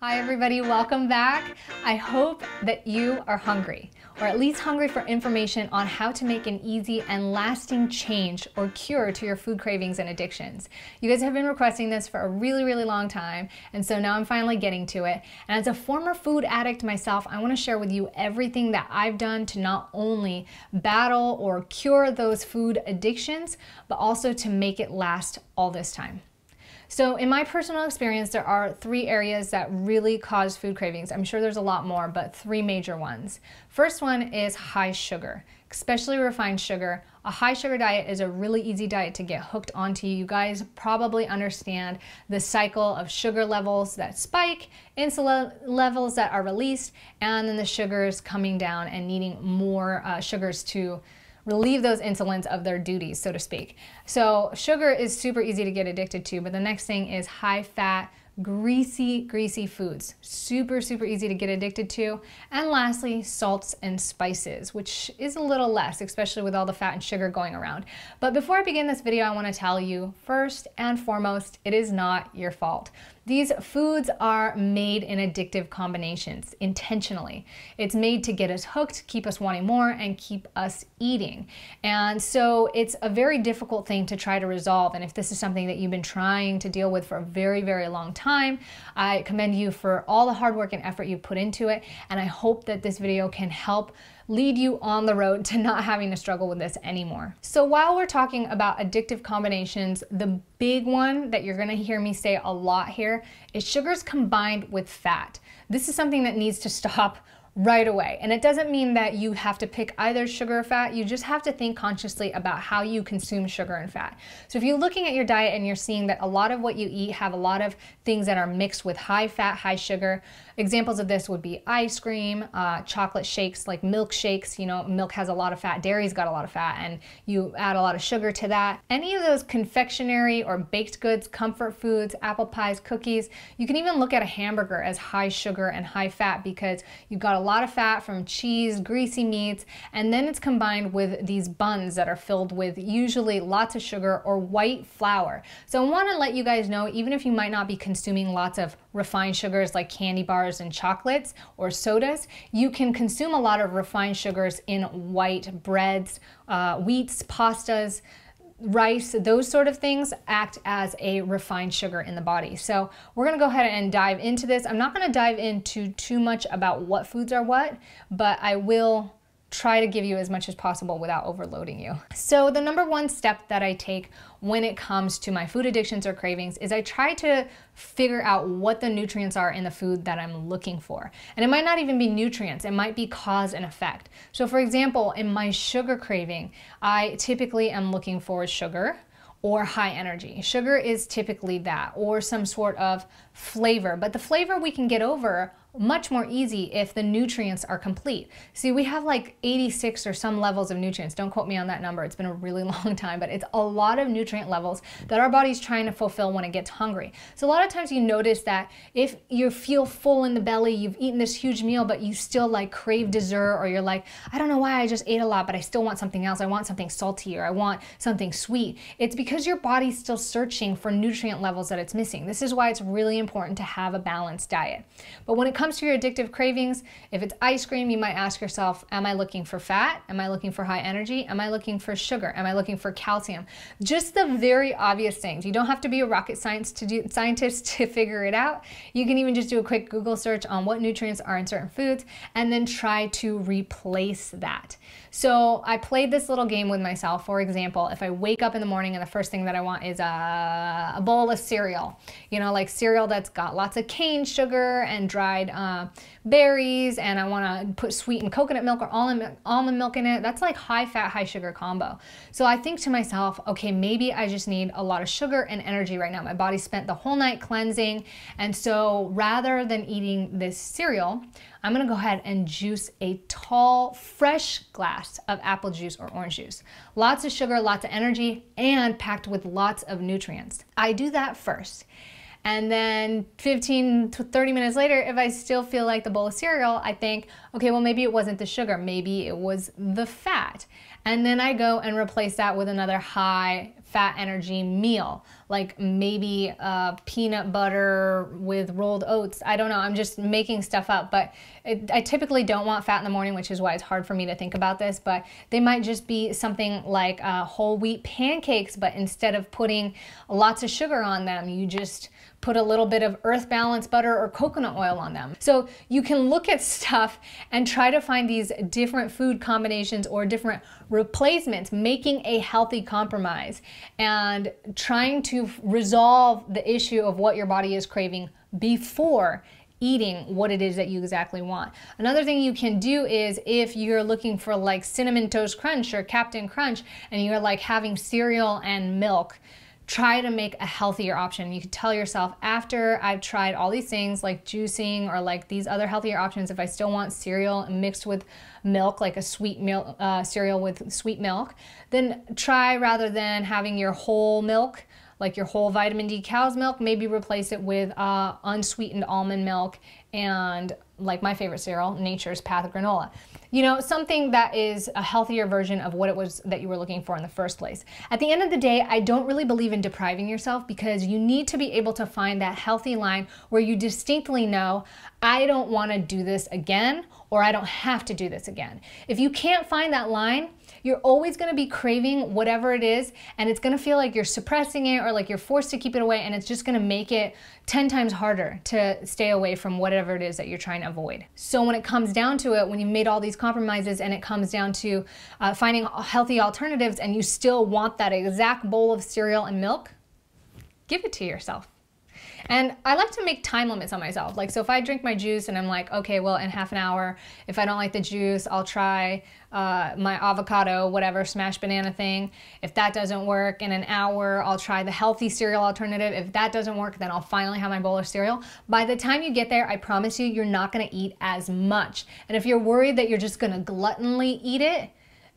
Hi everybody, welcome back. I hope that you are hungry, or at least hungry for information on how to make an easy and lasting change or cure to your food cravings and addictions. You guys have been requesting this for a really long time, and so now I'm finally getting to it. And as a former food addict myself, I want to share with you everything that I've done to not only battle or cure those food addictions, but also to make it last all this time. So in my personal experience, there are three areas that really cause food cravings. I'm sure there's a lot more, but three major ones. First one is high sugar, especially refined sugar. A high sugar diet is a really easy diet to get hooked onto. You guys probably understand the cycle of sugar levels that spike, insulin levels that are released, and then the sugars coming down and needing more sugars to relieve those insulins of their duties, so to speak. So sugar is super easy to get addicted to, but the next thing is high fat, greasy foods. Super easy to get addicted to. And lastly, salts and spices, which is a little less, especially with all the fat and sugar going around. But before I begin this video, I want to tell you, first and foremost, it is not your fault. These foods are made in addictive combinations intentionally. It's made to get us hooked, keep us wanting more, and keep us eating. And so it's a very difficult thing to try to resolve. And if this is something that you've been trying to deal with for a very long time, I commend you for all the hard work and effort you put into it. And I hope that this video can help lead you on the road to not having to struggle with this anymore. So while we're talking about addictive combinations, the big one that you're gonna hear me say a lot here is sugars combined with fat. This is something that needs to stop right away. And it doesn't mean that you have to pick either sugar or fat. You just have to think consciously about how you consume sugar and fat. So if you're looking at your diet and you're seeing that a lot of what you eat have a lot of things that are mixed with high fat, high sugar, examples of this would be ice cream, chocolate shakes like milkshakes. You know, milk has a lot of fat, dairy's got a lot of fat, and you add a lot of sugar to that. Any of those confectionery or baked goods, comfort foods, apple pies, cookies, you can even look at a hamburger as high sugar and high fat because you've got a lot of fat from cheese, greasy meats, and then it's combined with these buns that are filled with usually lots of sugar or white flour. So I want to let you guys know, even if you might not be consuming lots of refined sugars like candy bars and chocolates or sodas, you can consume a lot of refined sugars in white breads, wheats, pastas, rice. Those sort of things act as a refined sugar in the body. So we're going to go ahead and dive into this. I'm not going to dive into too much about what foods are what, but I will try to give you as much as possible without overloading you. So the number one step that I take when it comes to my food addictions or cravings is I try to figure out what the nutrients are in the food that I'm looking for. And it might not even be nutrients, it might be cause and effect. So for example, in my sugar craving, I typically am looking for sugar or high energy. Sugar is typically that, or some sort of flavor, but the flavor we can get over much more easy if the nutrients are complete. See, we have like 86 or some levels of nutrients. Don't quote me on that number. It's been a really long time, but it's a lot of nutrient levels that our body's trying to fulfill when it gets hungry. So a lot of times you notice that if you feel full in the belly, you've eaten this huge meal, but you still like crave dessert, or you're like, I don't know why I just ate a lot, but I still want something else. I want something salty, or I want something sweet. It's because your body's still searching for nutrient levels that it's missing. This is why it's really important to have a balanced diet. But when it comes to your addictive cravings, if it's ice cream, you might ask yourself, am I looking for fat? Am I looking for high energy? Am I looking for sugar? Am I looking for calcium? Just the very obvious things. You don't have to be a rocket scientist to figure it out. You can even just do a quick Google search on what nutrients are in certain foods and then try to replace that. So I played this little game with myself. For example, if I wake up in the morning and the first thing that I want is a bowl of cereal, you know, like cereal that's got lots of cane sugar and dried berries, and I want to put sweetened coconut milk or almond milk in it, that's like high fat, high sugar combo. So I think to myself, okay, maybe I just need a lot of sugar and energy right now. My body spent the whole night cleansing, and so rather than eating this cereal, I'm gonna go ahead and juice a tall, fresh glass of apple juice or orange juice. Lots of sugar, lots of energy, and packed with lots of nutrients. I do that first. And then 15 to 30 minutes later, if I still feel like the bowl of cereal, I think, okay, well, maybe it wasn't the sugar, maybe it was the fat. And then I go and replace that with another high fat energy meal, like maybe peanut butter with rolled oats. I don't know, I'm just making stuff up, but I typically don't want fat in the morning, which is why it's hard for me to think about this, but they might just be something like whole wheat pancakes, but instead of putting lots of sugar on them, you just put a little bit of earth balance butter or coconut oil on them. So you can look at stuff and try to find these different food combinations or different replacements, making a healthy compromise and trying to resolve the issue of what your body is craving before eating what it is that you exactly want. Another thing you can do is if you're looking for like Cinnamon Toast Crunch or Captain Crunch and you're like having cereal and milk, try to make a healthier option. You can tell yourself, after I've tried all these things like juicing or like these other healthier options, if I still want cereal mixed with milk, like a sweet milk, cereal with sweet milk, then try, rather than having your whole milk, like your whole vitamin D cow's milk, maybe replace it with unsweetened almond milk and, like my favorite cereal, Nature's Path granola. You know, something that is a healthier version of what it was that you were looking for in the first place. At the end of the day, I don't really believe in depriving yourself, because you need to be able to find that healthy line where you distinctly know, I don't want to do this again, or I don't have to do this again. If you can't find that line, you're always going to be craving whatever it is, and it's going to feel like you're suppressing it or like you're forced to keep it away, and it's just going to make it 10 times harder to stay away from whatever it is that you're trying to avoid. So when it comes down to it, when you've made all these compromises and it comes down to finding healthy alternatives and you still want that exact bowl of cereal and milk, give it to yourself. And I like to make time limits on myself. Like, so if I drink my juice and I'm like, okay, well, in half an hour, if I don't like the juice, I'll try my avocado, whatever, smashed banana thing. If that doesn't work, in an hour, I'll try the healthy cereal alternative. If that doesn't work, then I'll finally have my bowl of cereal. By the time you get there, I promise you, you're not gonna eat as much. And if you're worried that you're just gonna gluttonly eat it,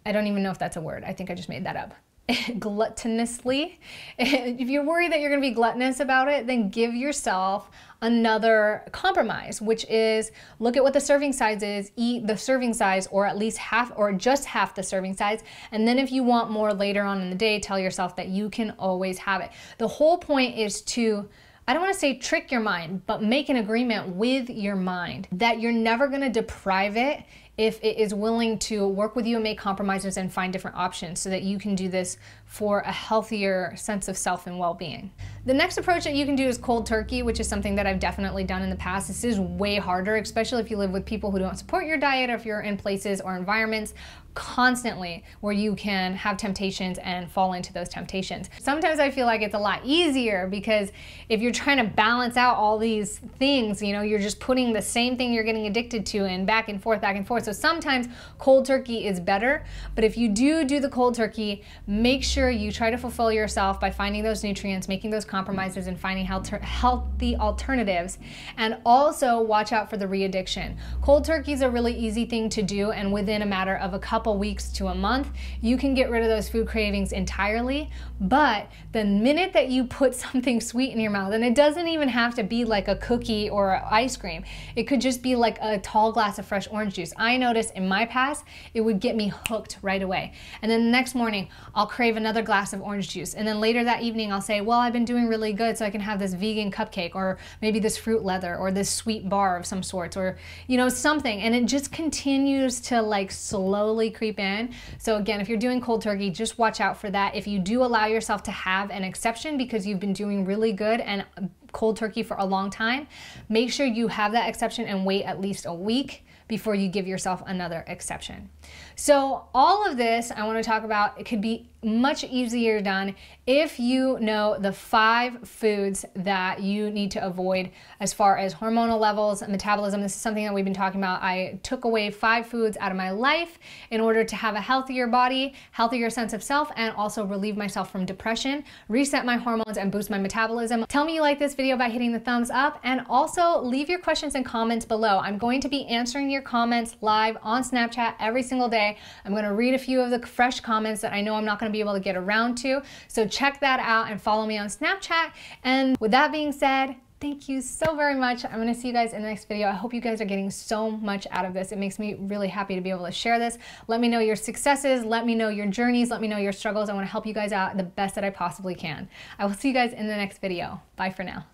I don't even know if that's a word. I think I just made that up. Gluttonously. If you're worried that you're going to be gluttonous about it, then give yourself another compromise, which is look at what the serving size is, eat the serving size, or at least half or just half the serving size. And then if you want more later on in the day, tell yourself that you can always have it. The whole point is to, I don't want to say trick your mind, but make an agreement with your mind that you're never going to deprive it if it is willing to work with you and make compromises and find different options, so that you can do this for a healthier sense of self and well-being. The next approach that you can do is cold turkey, which is something that I've definitely done in the past. This is way harder, especially if you live with people who don't support your diet, or if you're in places or environments constantly where you can have temptations and fall into those temptations. Sometimes I feel like it's a lot easier, because if you're trying to balance out all these things, you know, you're just putting the same thing you're getting addicted to and back and forth, back and forth. So sometimes cold turkey is better, but if you do the cold turkey, make sure you try to fulfill yourself by finding those nutrients, making those compromises, and finding healthy alternatives. And also watch out for the re-addiction. Cold turkey is a really easy thing to do, and within a matter of a couple weeks to a month, you can get rid of those food cravings entirely. But the minute that you put something sweet in your mouth, and it doesn't even have to be like a cookie or ice cream, it could just be like a tall glass of fresh orange juice. I noticed in my past, it would get me hooked right away. And then the next morning, I'll crave another glass of orange juice. And then later that evening, I'll say, well, I've been doing really good, so I can have this vegan cupcake, or maybe this fruit leather, or this sweet bar of some sorts, or, you know, something. And it just continues to like slowly creep in. So again, if you're doing cold turkey, just watch out for that. If you do allow yourself to have an exception because you've been doing really good and cold turkey for a long time, make sure you have that exception and wait at least a week before you give yourself another exception. So all of this I want to talk about, it could be much easier done if you know the 5 foods that you need to avoid as far as hormonal levels and metabolism. This is something that we've been talking about. I took away 5 foods out of my life in order to have a healthier body, healthier sense of self, and also relieve myself from depression, reset my hormones, and boost my metabolism. Tell me you like this video by hitting the thumbs up, and also leave your questions and comments below. I'm going to be answering your comments live on Snapchat every single day. I'm going to read a few of the fresh comments that I know I'm not going to be able to get around to. So check that out and follow me on Snapchat. And with that being said, Thank you so very much. I'm going to see you guys in the next video. I hope you guys are getting so much out of this. It makes me really happy to be able to share this. Let me know your successes. Let me know your journeys. Let me know your struggles. I want to help you guys out the best that I possibly can. I will see you guys in the next video. Bye for now.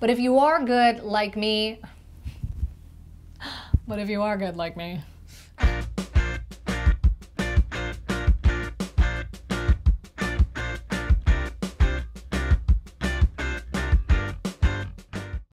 But if you are good like me,